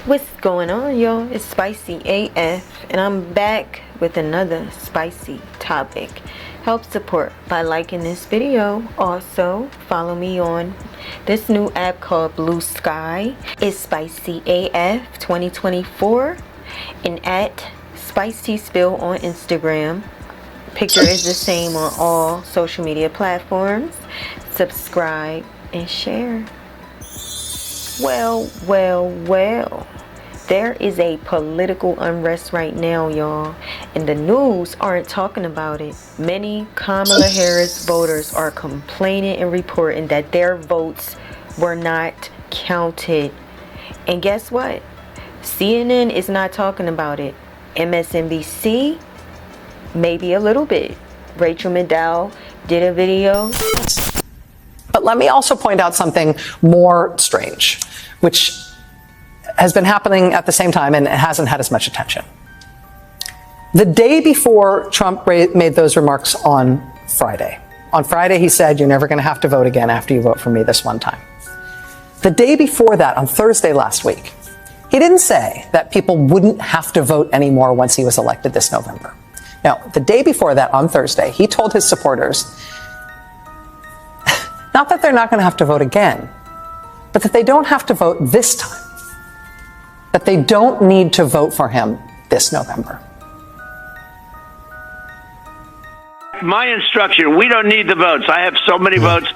What's going on, y'all? It's Spicy AF, and I'm back with another spicy topic. Help support by liking this video. Also, follow me on this new app called Blue Sky. It's Spicy AF 2024 and at Spicy Spill on Instagram. Picture is the same on all social media platforms. Subscribe and share. Well. There is a political unrest right now, y'all, and the news aren't talking about it. Many Kamala Harris voters are complaining and reporting that their votes were not counted. And guess what? CNN is not talking about it. MSNBC, maybe a little bit. Rachel Maddow did a video. But let me also point out something more strange, which has been happening at the same time and it hasn't had as much attention. The day before Trump made those remarks on Friday he said, "You're never going to have to vote again after you vote for me this one time." The day before that, on Thursday last week, he didn't say that people wouldn't have to vote anymore once he was elected this November. No, the day before that, on Thursday, he told his supporters, not that they're not going to have to vote again, but that they don't have to vote this time. That they don't need to vote for him this November. My instruction, we don't need the votes. I have so many votes.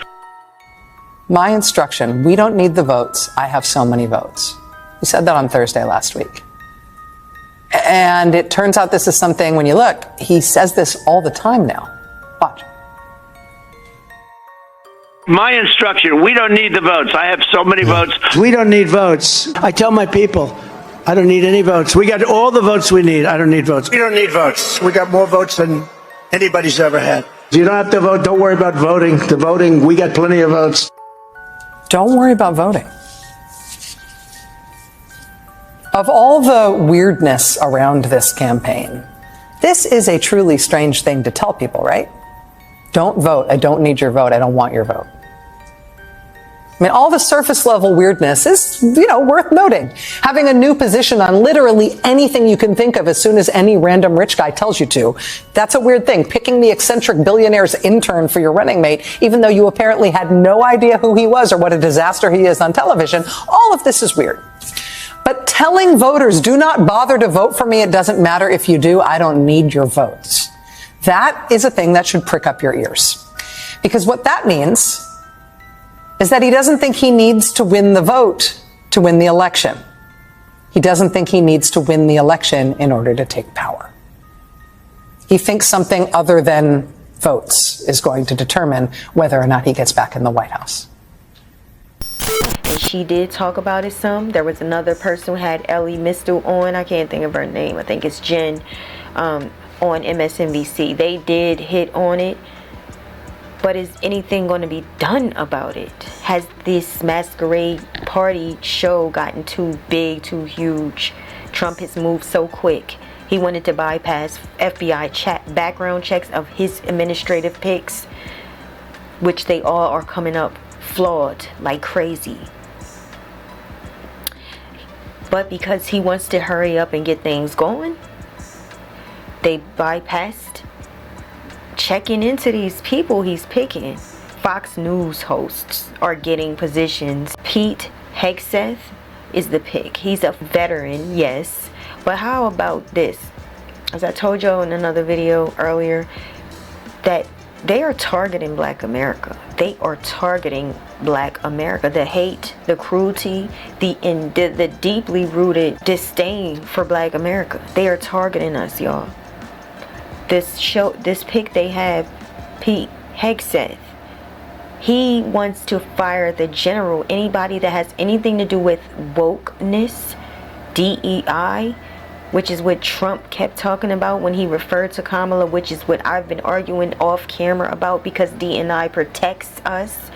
My instruction, we don't need the votes. I have so many votes. He said that on Thursday last week. And it turns out this is something, when you look, he says this all the time now. Watch. My instruction, we don't need the votes. I have so many votes. We don't need votes. I tell my people, I don't need any votes. We got all the votes we need. I don't need votes. We don't need votes. We got more votes than anybody's ever had. You don't have to vote. Don't worry about voting. The voting, we got plenty of votes. Don't worry about voting. Of all the weirdness around this campaign, this is a truly strange thing to tell people, right? Don't vote. I don't need your vote. I don't want your vote. I mean, all the surface level weirdness is, worth noting. Having a new position on literally anything you can think of as soon as any random rich guy tells you to. That's a weird thing. Picking the eccentric billionaire's intern for your running mate, even though you apparently had no idea who he was or what a disaster he is on television. All of this is weird. But telling voters, do not bother to vote for me. It doesn't matter if you do. I don't need your votes. That is a thing that should prick up your ears. Because what that means is that he doesn't think he needs to win the vote to win the election. He doesn't think he needs to win the election in order to take power. He thinks something other than votes is going to determine whether or not he gets back in the White House. And she did talk about it some. There was another person who had Ellie Mistel on. I can't think of her name. I think it's Jen on MSNBC. They did hit on it. But is anything going to be done about it? Has this masquerade party show gotten too big, too huge? Trump has moved so quick. He wanted to bypass FBI background checks of his administrative picks, which they all are coming up flawed like crazy. But because he wants to hurry up and get things going, they bypassed checking into these people he's picking. Fox News hosts are getting positions. Pete Hegseth is the pick. He's a veteran, yes. But how about this? As I told you in another video earlier, that they are targeting Black America. They are targeting Black America. The hate, the cruelty, the deeply rooted disdain for Black America. They are targeting us, y'all. This pick they have, Pete Hegseth, he wants to fire the general, anybody that has anything to do with wokeness, DEI, which is what Trump kept talking about when he referred to Kamala, which is what I've been arguing off camera about, because DEI protects us.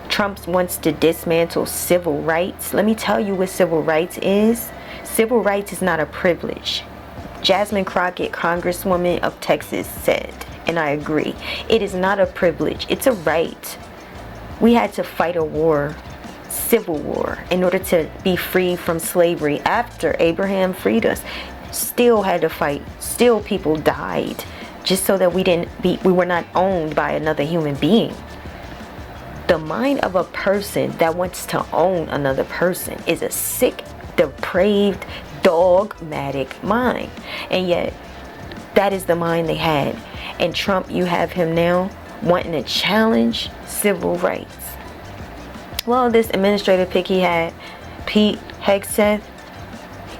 Trump wants to dismantle civil rights. Let me tell you what civil rights is. Civil rights is not a privilege. Jasmine Crockett, Congresswoman of Texas, said, and I agree, it is not a privilege, it's a right. We had to fight a war civil war in order to be free from slavery after Abraham freed us. Still had to fight. Still people died just so that we were not owned by another human being. The mind of a person that wants to own another person is a sick, depraved, dogmatic mind. And yet that is the mind they had. And Trump, you have him now wanting to challenge civil rights. Well, this administrative pick he had, Pete Hegseth,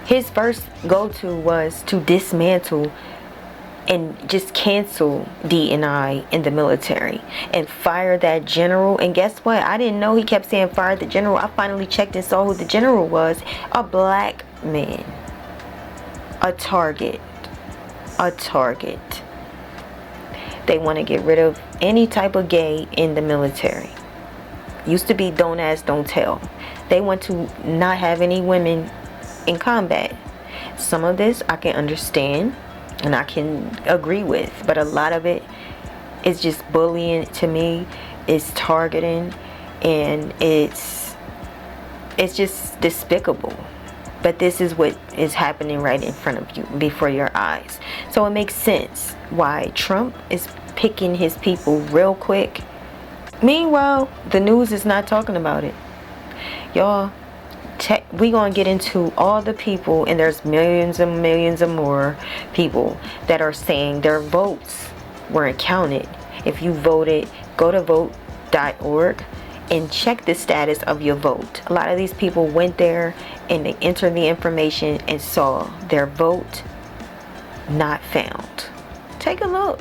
his first go-to was to dismantle and just cancel D&I in the military and fire that general. And guess what? I didn't know he kept saying fire the general. I finally checked and saw who the general was. A black man. A target. A target. They want to get rid of any type of gay in the military. Used to be don't ask, don't tell. They want to not have any women in combat. Some of this I can understand and I can agree with, but a lot of it is just bullying to me. It's targeting, and it's just despicable. But this is what is happening right in front of you, before your eyes. So it makes sense why Trump is picking his people real quick. Meanwhile, the news is not talking about it. Y'all, we gonna get into all the people, and there's millions and millions of more people that are saying their votes weren't counted. If you voted, go to vote.org and check the status of your vote. A lot of these people went there and they entered the information and saw their vote not found. Take a look.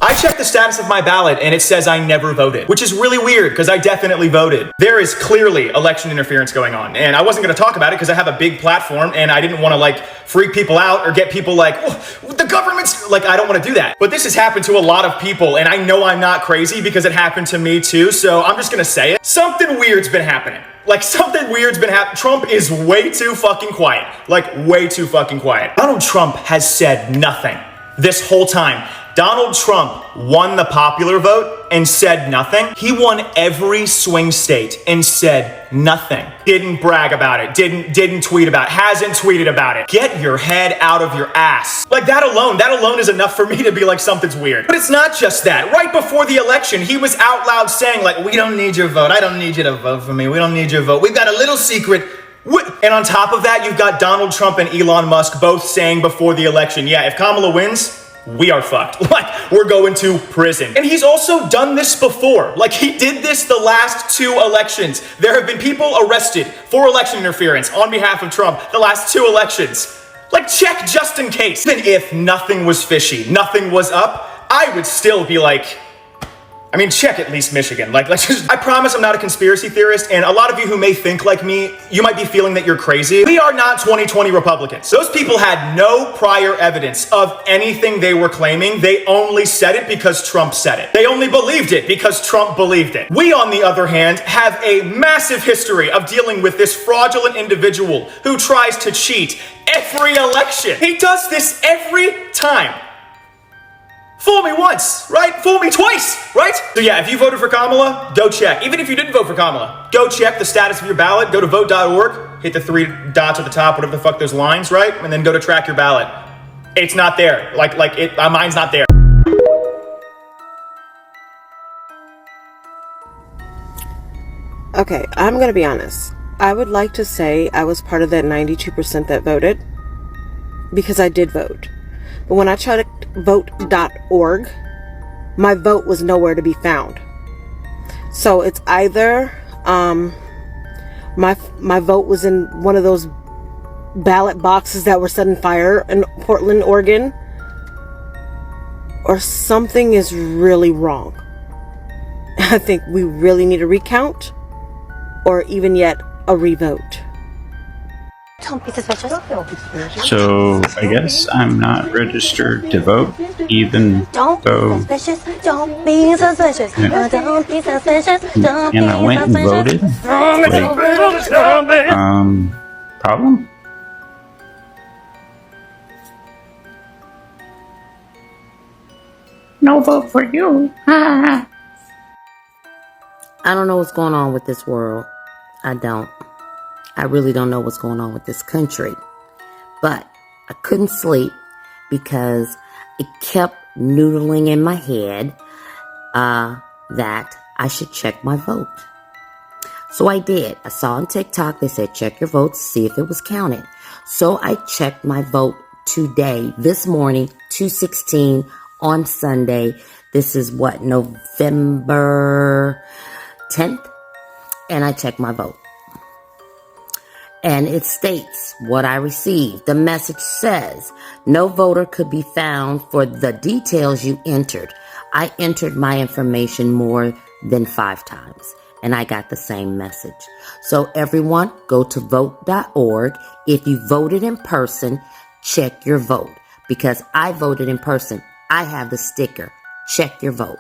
I checked the status of my ballot and it says I never voted, which is really weird because I definitely voted. There is clearly election interference going on, and I wasn't going to talk about it because I have a big platform and I didn't want to freak people out or get people oh, the government's I don't want to do that. But this has happened to a lot of people, and I know I'm not crazy because it happened to me too, so I'm just going to say it. Something weird's been happening. Something weird's been happening. Trump is way too fucking quiet. Way too fucking quiet. Donald Trump has said nothing this whole time. Donald Trump won the popular vote and said nothing. He won every swing state and said nothing. Didn't brag about it. Didn't tweet about it. Hasn't tweeted about it. Get your head out of your ass. That alone is enough for me to be something's weird. But it's not just that. Right before the election, he was out loud saying we don't need your vote. I don't need you to vote for me. We don't need your vote. We've got a little secret. And on top of that, you've got Donald Trump and Elon Musk both saying before the election, yeah, if Kamala wins, we are fucked. We're going to prison. And he's also done this before. He did this the last 2 elections. There have been people arrested for election interference on behalf of Trump the last 2 elections. Check just in case. Even if nothing was fishy, nothing was up, I would still be check at least Michigan. I promise I'm not a conspiracy theorist, and a lot of you who may think like me, you might be feeling that you're crazy. We are not 2020 Republicans. Those people had no prior evidence of anything they were claiming. They only said it because Trump said it. They only believed it because Trump believed it. We, on the other hand, have a massive history of dealing with this fraudulent individual who tries to cheat every election. He does this every time. Fool me once, right? Fool me twice, right? So yeah, if you voted for Kamala, go check. Even if you didn't vote for Kamala, go check the status of your ballot. Go to vote.org, hit the 3 dots at the top, whatever the fuck those lines, right? And then go to track your ballot. It's not there. Mine's not there. Okay, I'm gonna be honest. I would like to say I was part of that 92% that voted, because I did vote. But when I checked vote.org, my vote was nowhere to be found. So it's either my vote was in one of those ballot boxes that were set on fire in Portland, Oregon, or something is really wrong. I think we really need a recount, or even yet a revote. Don't be suspicious. So I guess I'm not registered to vote, even Don't though. be suspicious. Don't be suspicious. Yeah. Don't be suspicious. Don't And I went and voted. Problem? No vote for you. I don't know what's going on with this world. I don't. I really don't know what's going on with this country. But I couldn't sleep because it kept noodling in my head that I should check my vote. So I did. I saw on TikTok, they said, check your votes, see if it was counted. So I checked my vote today, this morning, 2:16 on Sunday. This is what, November 10th? And I checked my vote. And it states what I received. The message says, no voter could be found for the details you entered. I entered my information more than 5 times, and I got the same message. So everyone, go to vote.org. If you voted in person, check your vote. Because I voted in person, I have the sticker. Check your vote.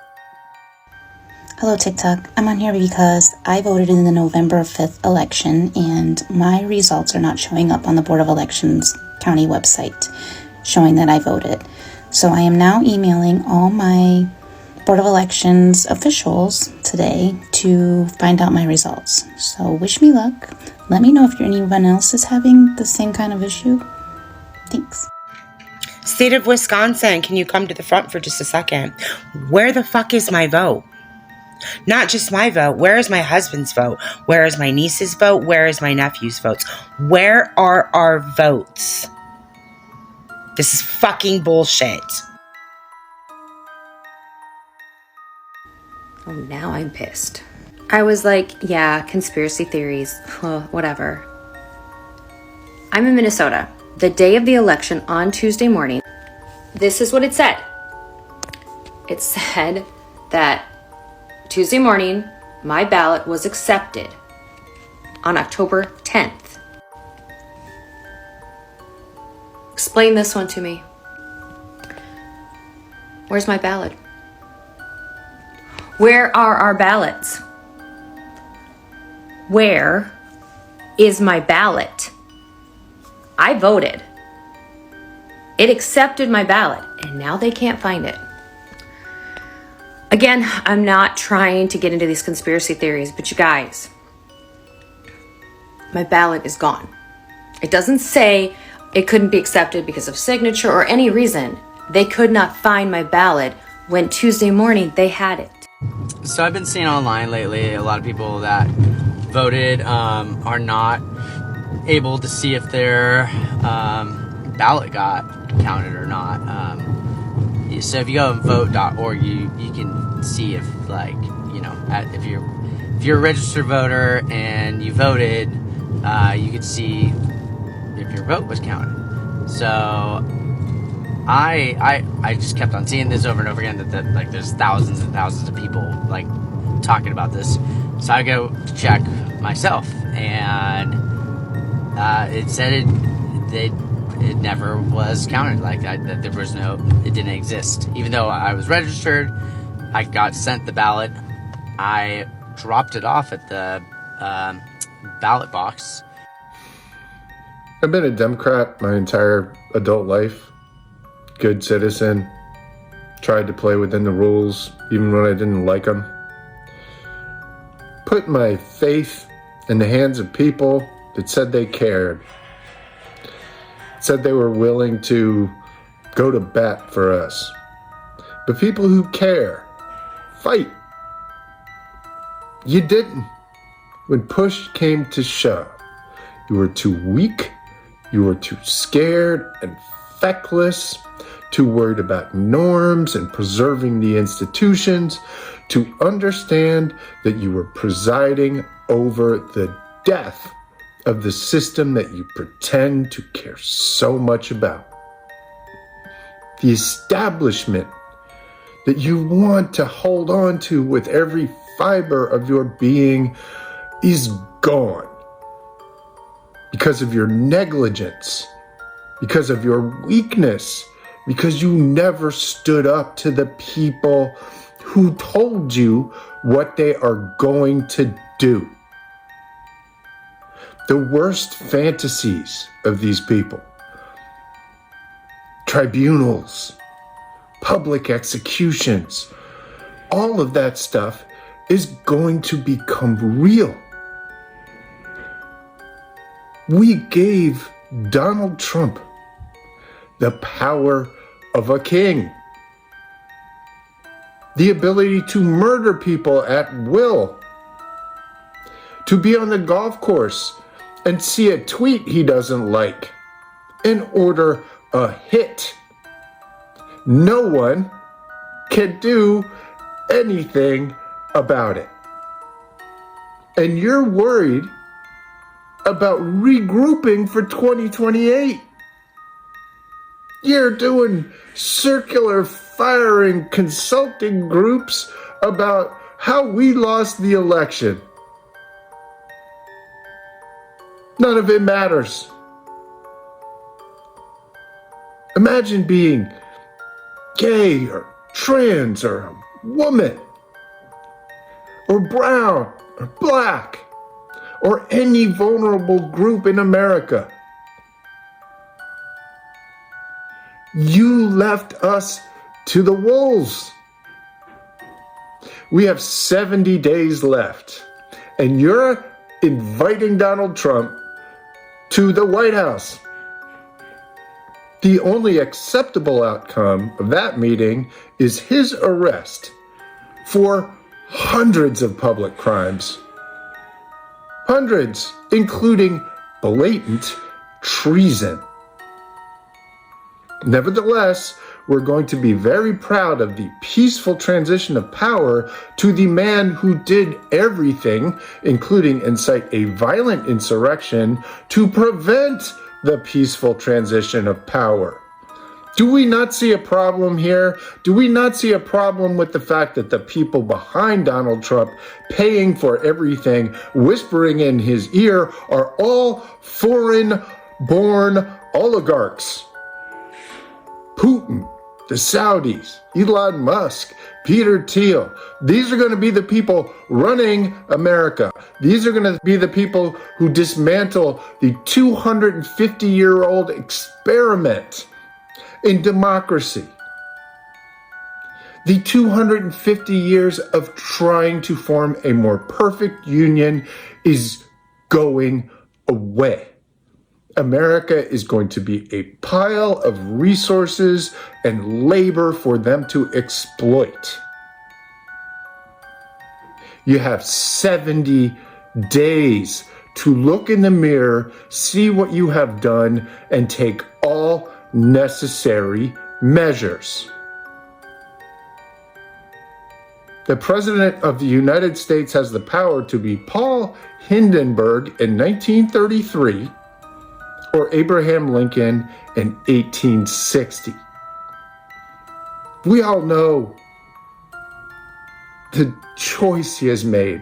Hello, TikTok. I'm on here because I voted in the November 5th election, and my results are not showing up on the Board of Elections county website showing that I voted. So I am now emailing all my Board of Elections officials today to find out my results. So wish me luck. Let me know if anyone else is having the same kind of issue. Thanks. State of Wisconsin, can you come to the front for just a second? Where the fuck is my vote? Not just my vote. Where is my husband's vote? Where is my niece's vote? Where is my nephew's votes? Where are our votes? This is fucking bullshit. Oh, now I'm pissed. I was like, yeah, conspiracy theories, whatever. I'm in Minnesota. The day of the election on Tuesday morning, this is what it said. It said that Tuesday morning, my ballot was accepted on October 10th. Explain this one to me. Where's my ballot? Where are our ballots? Where is my ballot? I voted. It accepted my ballot, and now they can't find it. Again, I'm not trying to get into these conspiracy theories, but you guys, my ballot is gone. It doesn't say it couldn't be accepted because of signature or any reason. They could not find my ballot when Tuesday morning they had it. So I've been seeing online lately a lot of people that voted are not able to see if their ballot got counted or not. So if you go to vote.org, you can see if, like, you know, if you're a registered voter and you voted, you could see if your vote was counted. So I just kept on seeing this over and over again that like there's thousands and thousands of people like talking about this. So I go to check myself, and it said it never was counted. Like that there was it didn't exist. Even though I was registered, I got sent the ballot. I dropped it off at the ballot box. I've been a Democrat my entire adult life. Good citizen. Tried to play within the rules, even when I didn't like them. Put my faith in the hands of people that said they cared. Said they were willing to go to bat for us. But people who care, fight. You didn't. When push came to shove, you were too weak, you were too scared and feckless, too worried about norms and preserving the institutions, to understand that you were presiding over the death of the system that you pretend to care so much about. The establishment that you want to hold on to with every fiber of your being is gone because of your negligence, because of your weakness, because you never stood up to the people who told you what they are going to do. The worst fantasies of these people, tribunals, public executions, all of that stuff is going to become real. We gave Donald Trump the power of a king, the ability to murder people at will, to be on the golf course and see a tweet he doesn't like and order a hit. No one can do anything about it. And you're worried about regrouping for 2028. You're doing circular firing consulting groups about how we lost the election. None of it matters. Imagine being gay or trans or a woman or brown or black or any vulnerable group in America. You left us to the wolves. We have 70 days left, and you're inviting Donald Trump to the White House. The only acceptable outcome of that meeting is his arrest for hundreds of public crimes. Hundreds, including blatant treason. Nevertheless, we're going to be very proud of the peaceful transition of power to the man who did everything, including incite a violent insurrection, to prevent the peaceful transition of power. Do we not see a problem here? Do we not see a problem with the fact that the people behind Donald Trump, paying for everything, whispering in his ear, are all foreign-born oligarchs? Putin, the Saudis, Elon Musk, Peter Thiel. These are going to be the people running America. These are going to be the people who dismantle the 250-year-old experiment in democracy. The 250 years of trying to form a more perfect union is going away. America is going to be a pile of resources and labor for them to exploit. You have 70 days to look in the mirror, see what you have done, and take all necessary measures. The President of the United States has the power to be Paul Hindenburg in 1933 or Abraham Lincoln in 1860. We all know the choice he has made,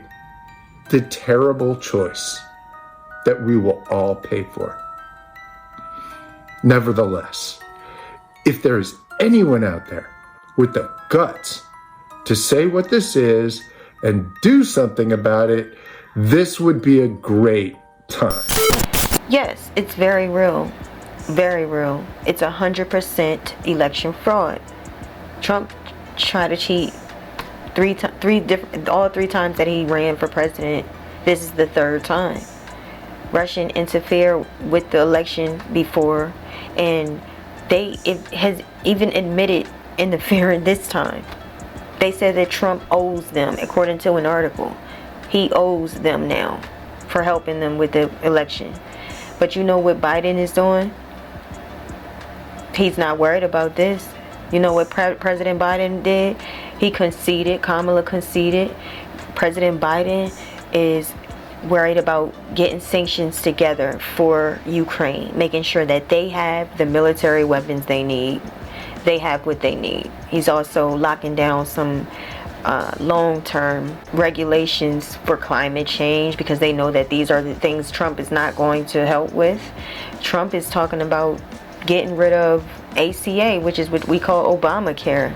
the terrible choice that we will all pay for. Nevertheless, if there is anyone out there with the guts to say what this is and do something about it, this would be a great time. Yes, it's very real. Very real. It's 100% election fraud. Trump tried to cheat all three times that he ran for president. This is the third time. Russian interfered with the election before, and it has even admitted interfering this time. They said that Trump owes them, according to an article. He owes them now for helping them with the election. But you know what Biden is doing? He's not worried about this. You know what President Biden did? He conceded. Kamala conceded. President Biden is worried about getting sanctions together for Ukraine, making sure that they have the military weapons they need. They have what they need. He's also locking down some long-term regulations for climate change because they know that these are the things Trump is not going to help with. Trump is talking about getting rid of ACA, which is what we call Obamacare.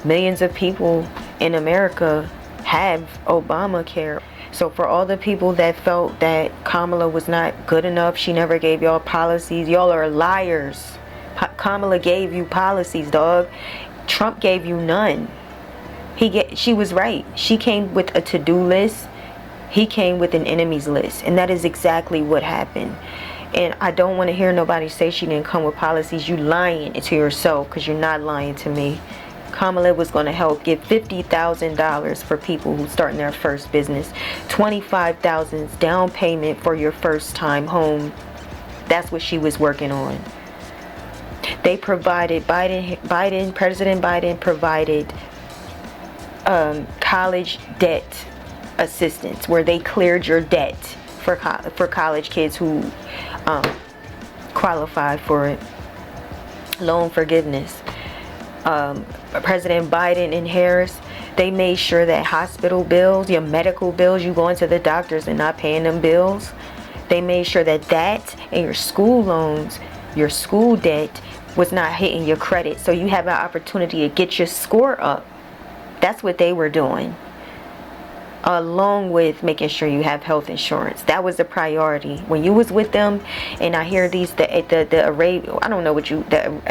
Millions of people in America have Obamacare. So for all the people that felt that Kamala was not good enough, she never gave y'all policies, y'all are liars. Kamala gave you policies, dog. Trump gave you none. She was right. She came with a to-do list. He came with an enemies list. And that is exactly what happened. And I don't want to hear nobody say she didn't come with policies. You lying to yourself, because you're not lying to me. Kamala was going to help give $50,000 for people who starting their first business. $25,000 down payment for your first time home. That's what she was working on. They provided, President Biden provided college debt assistance, where they cleared your debt for college kids who qualify for it. Loan forgiveness. President Biden and Harris, they made sure that hospital bills, your medical bills, you going to the doctors and not paying them bills. They made sure that and your school loans, your school debt was not hitting your credit, so you have an opportunity to get your score up. That's what they were doing, along with making sure you have health insurance. That was a priority when you was with them. And I hear the I don't know what the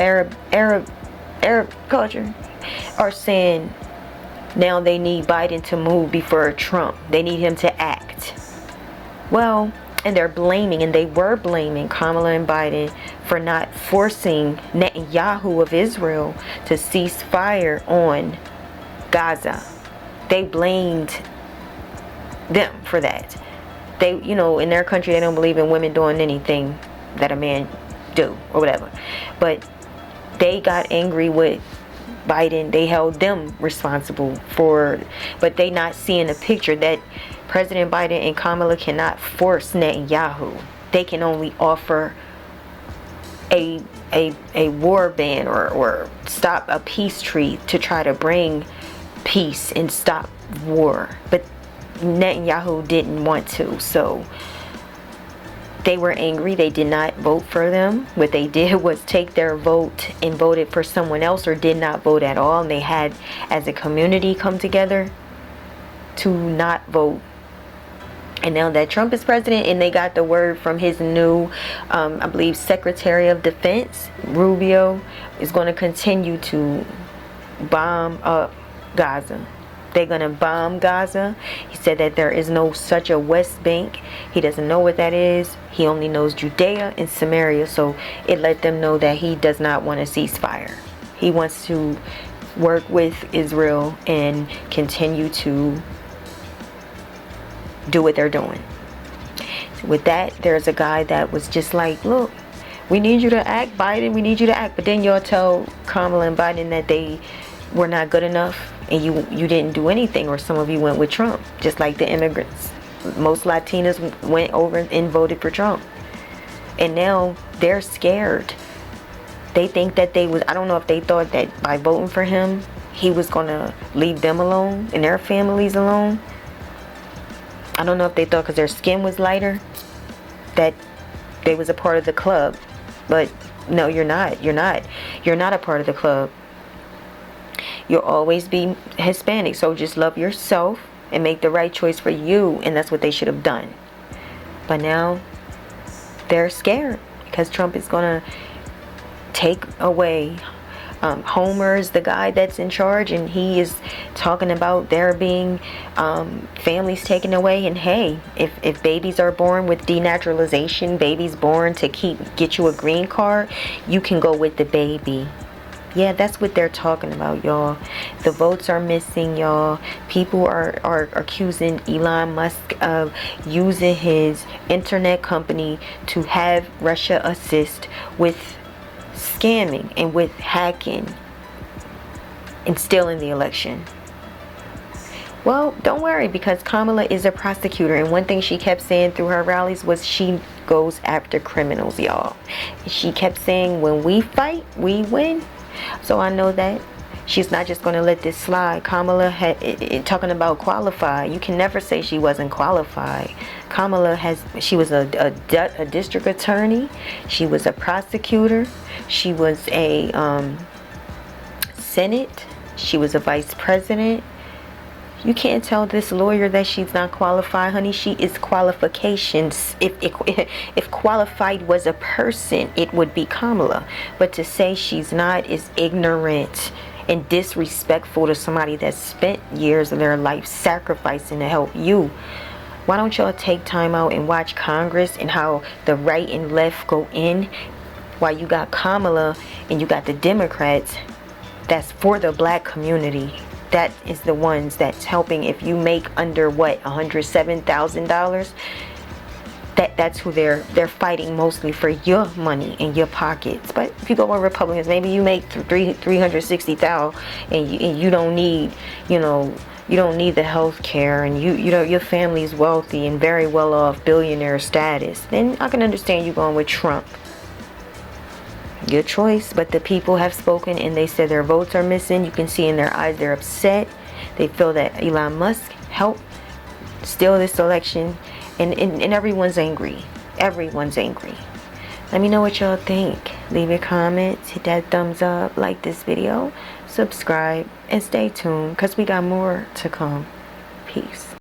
Arab culture are saying now they need Biden to move before Trump. They need him to act. Well, and they're blaming, and they were blaming Kamala and Biden for not forcing Netanyahu of Israel to cease fire on Gaza. They blamed them for that. They, in their country, they don't believe in women doing anything that a man do or whatever. But they got angry with Biden. They held them responsible but they not seeing the picture that President Biden and Kamala cannot force Netanyahu. They can only offer a war ban or stop a peace treaty to try to bring peace and stop war. But Netanyahu didn't want to, so they were angry. They did not vote for them. What they did was take their vote and voted for someone else, or did not vote at all. And they had, as a community, come together to not vote. And now that Trump is president, and they got the word from his new, I believe, Secretary of Defense, Rubio, is going to continue to bomb up Gaza. They're going to bomb Gaza. He said that there is no such a West Bank. He doesn't know what that is. He only knows Judea and Samaria. So it let them know that he does not want a ceasefire. He wants to work with Israel and continue to do what they're doing. With that, there's a guy that was just like, look, we need you to act, Biden. We need you to act. But then y'all tell Kamala and Biden that they were not good enough, and you didn't do anything, or some of you went with Trump, just like the immigrants. Most Latinas went over and voted for Trump, and now they're scared. They think that I don't know if they thought that by voting for him, he was going to leave them alone and their families alone. I don't know if they thought because their skin was lighter that they was a part of the club. But no, you're not. You're not a part of the club. You'll always be Hispanic, so just love yourself and make the right choice for you, and that's what they should have done. But now they're scared because Trump is gonna take away. Homer is the guy that's in charge, and he is talking about there being families taken away. And hey, if babies are born with denaturalization, babies born to get you a green card, you can go with the baby. Yeah, that's what they're talking about, y'all. The votes are missing, y'all. People are accusing Elon Musk of using his internet company to have Russia assist with scamming and with hacking and stealing the election. Well, don't worry, because Kamala is a prosecutor, and one thing she kept saying through her rallies was she goes after criminals, y'all. She kept saying, when we fight, we win. So I know that she's not just going to let this slide. Kamala talking about qualified. You can never say she wasn't qualified. She was a district attorney. She was a prosecutor. She was a Senate. She was a vice president. You can't tell this lawyer that she's not qualified, honey. She is qualifications. If qualified was a person, it would be Kamala. But to say she's not is ignorant and disrespectful to somebody that spent years of their life sacrificing to help you. Why don't y'all take time out and watch Congress and how the right and left go in, while you got Kamala and you got the Democrats that's for the black community. That is the ones that's helping. If you make under what, $107,000, that's who they're fighting mostly for your money in your pockets. But if you go with Republicans, maybe you make $360,000 and you don't need, you don't need the health care, and your family's wealthy and very well off, billionaire status, then I can understand you going with Trump. Your choice. But the people have spoken and they said their votes are missing. You can see in their eyes they're upset. They feel that Elon Musk helped steal this election, and everyone's angry. Everyone's angry. Let me know what y'all think. Leave your comments, hit that thumbs up, like this video, subscribe, and stay tuned because we got more to come. Peace.